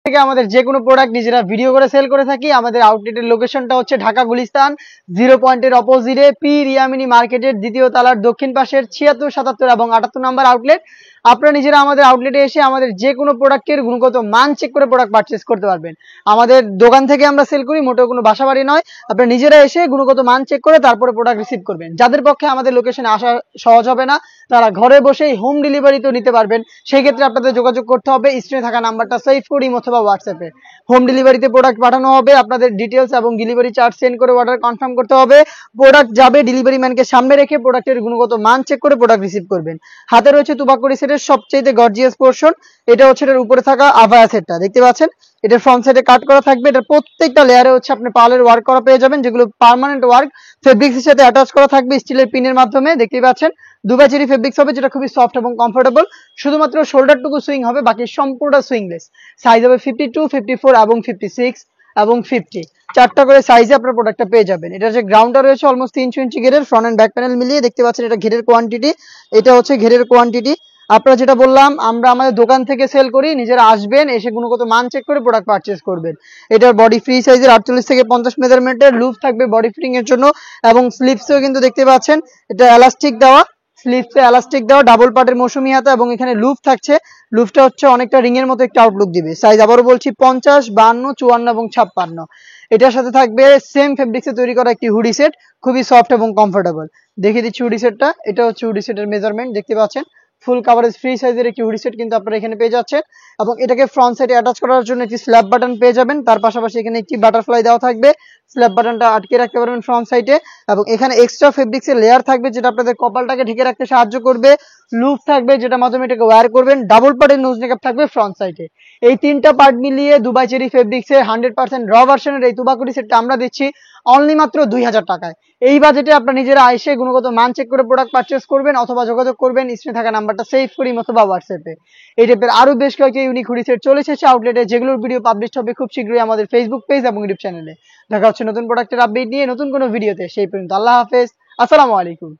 থেকে আমাদের যে কোনো প্রোডাক্ট নিজেরা ভিডিও করে সেল করে থাকি। আমাদের আউটলেটের লোকেশনটা হচ্ছে ঢাকা গুলিস্তান 0 পয়েন্টের অপোজিটে পি রিয়ামিনি মার্কেটের দ্বিতীয় তলার দক্ষিণ পাশের 76, 77 এবং 78 নম্বর আউটলেট। আপনারা নিজেরা আমাদের আউটলেটে এসে আমাদের যে কোনো প্রোডাক্টের গুণগত মান চেক করে প্রোডাক্ট পারচেস করতে পারবেন। আমাদের দোকান থেকে আমরা সেল করি, মোটেও কোনো বাসাবাড়ি নয়। আপনারা নিজেরা এসে গুণগত মান চেক করে তারপরে প্রোডাক্ট রিসিভ করবেন। যাদের পক্ষে আমাদের লোকেশনে আসা সহজ হবে না, তারা ঘরে বসেই হোম ডেলিভারিতেও নিতে পারবেন। সেই ক্ষেত্রে আপনাদের যোগাযোগ করতে হবে স্ক্রিনে থাকা নাম্বারটা সেভ করে ইমো অথবা হোয়াটসঅ্যাপে। হোম ডেলিভারিতে প্রোডাক্ট পাঠানো হবে, আপনাদের ডিটেলস এবং ডেলিভারি চার্জ সেন্ড করে অর্ডার কনফার্ম করতে হবে। প্রোডাক্ট যাবে, ডেলিভারি ম্যানকে সামনে রেখে প্রোডাক্টের গুণগত মান চেক করে প্রোডাক্ট রিসিভ করবেন। হাতে রয়েছে তুবাকুড়ি সেটের সবচেয়ে গর্জিয়াস পোর্শন, এটা হচ্ছে এটার উপরে থাকা আভায়া সেটটা দেখতে পাচ্ছেন। এটার ফ্রন্ট সাইডে কাট করা থাকবে, এটার প্রত্যেকটা লেয়ারে হচ্ছে আপনি পার্লের ওয়ার্ক করা পেয়ে যাবেন, যেগুলো পার্মানেন্ট ওয়ার্ক ফেব্রিক্স এর সাথে অ্যাটাচ করা থাকবে স্টিলের পিনের মাধ্যমে। দেখতে পাচ্ছেন দুবাই চেরি ফেব্রিক্স হবে, যেটা খুবই সফট এবং কমফোর্টেবল। শুধুমাত্র শোল্ডারটুকু সুইং হবে, বাকি সম্পূর্ণ সুইংলেস। সাইজ হবে 52, 54 এবং 56 এবং 50, চারটা করে সাইজে আপনার প্রোডাক্টটা পেয়ে যাবেন। এটা যে গ্রাউন্ডটা রয়েছে অলমোস্ট 300 ইঞ্চি ঘেরের, ফ্রন্ট এন্ড ব্যাক প্যানেল মিলিয়ে দেখতে পাচ্ছেন এটা ঘেরের কোয়ান্টিটি। এটা হচ্ছে ঘেরের কোয়ান্টিটি। আপনারা যেটা বললাম, আমরা আমাদের দোকান থেকে সেল করি, নিজেরা আসবেন, এসে গুণগত মান চেক করে প্রোডাক্ট পারচেস করবেন। এটার বডি ফ্রি সাইজের 48 থেকে 50 মেজারমেন্টের লুপ থাকবে বডি ফিটিং এর জন্য, এবং স্লিপসেও কিন্তু দেখতে পাচ্ছেন এটা এলাস্টিক দেওয়া, স্লিপসে এলাস্টিক দেওয়া, ডাবল পার্টের মৌসুমি হাতা, এবং এখানে লুপ থাকছে। লুপটা হচ্ছে অনেকটা রিং এর মতো একটা আউটলুক দিবে। সাইজ আবারও বলছি 50, 52, 54 এবং 56। এটার সাথে থাকবে সেম ফেব্রিক্সে তৈরি করা একটি হুডি সেট, খুবই সফট এবং কমফোর্টেবল। দেখিয়ে দিচ্ছি হুডি সেটটা। এটা হচ্ছে হুডি সেটের মেজারমেন্ট, দেখতে পাচ্ছেন ফুল কাভারেজ ফ্রি সাইজের একটি হুডি সেট কিন্তু আপনারা এখানে পেয়ে যাচ্ছেন। এবং এটাকে ফ্রন্ট সাইডে অ্যাটাচ করার জন্য একটি স্ল্যাব বাটন পেয়ে যাবেন, তার পাশাপাশি এখানে একটি বাটারফ্লাই দেওয়া থাকবে, স্ল্যাব বাটনটা আটকে রাখতে পারবেন ফ্রন্ট সাইডে। এবং এখানে এক্সট্রা ফেব্রিক্সের লেয়ার থাকবে, যেটা আপনাদের কপালটাকে ঢেকে রাখতে সাহায্য করবে। লুপ থাকবে, যেটা মাধ্যমে এটাকে ওয়্যার করবেন। ডাবল পার্টের নোজ নেকআপ থাকবে ফ্রন্ট সাইডে। এই তিনটা পার্ট মিলিয়ে দুবাই চেরি ফেব্রিক্সের 100% র ভার্সনের এই তুবাকুড়ি সেটটা আমরা দিচ্ছি অনলি মাত্র 2000 টাকায়। এই বাজেটে আপনারা নিজেরা এসে গুণগত মান চেক করে প্রোডাক্ট পারচেস করবেন, অথবা যোগাযোগ করবেন স্ক্রিনে থাকা নাম্বারটা সেভ করি অথবা হোয়াটসঅ্যাপে। এই টাইপের আরো বেশ কয়েকটি ইউনিক হুডি সেট চলে এসেছে আউটলেটে, যেগুলোর ভিডিও পাবলিশ হবে খুব শীঘ্রই আমাদের ফেসবুক পেজ এবং ইউটিউব চ্যানেলে। দেখা হচ্ছে নতুন প্রোডাক্টের আপডেট নিয়ে নতুন কোনো ভিডিওতে। সেই পর্যন্ত আল্লাহ হাফেজ, আসসালামু আলাইকুম।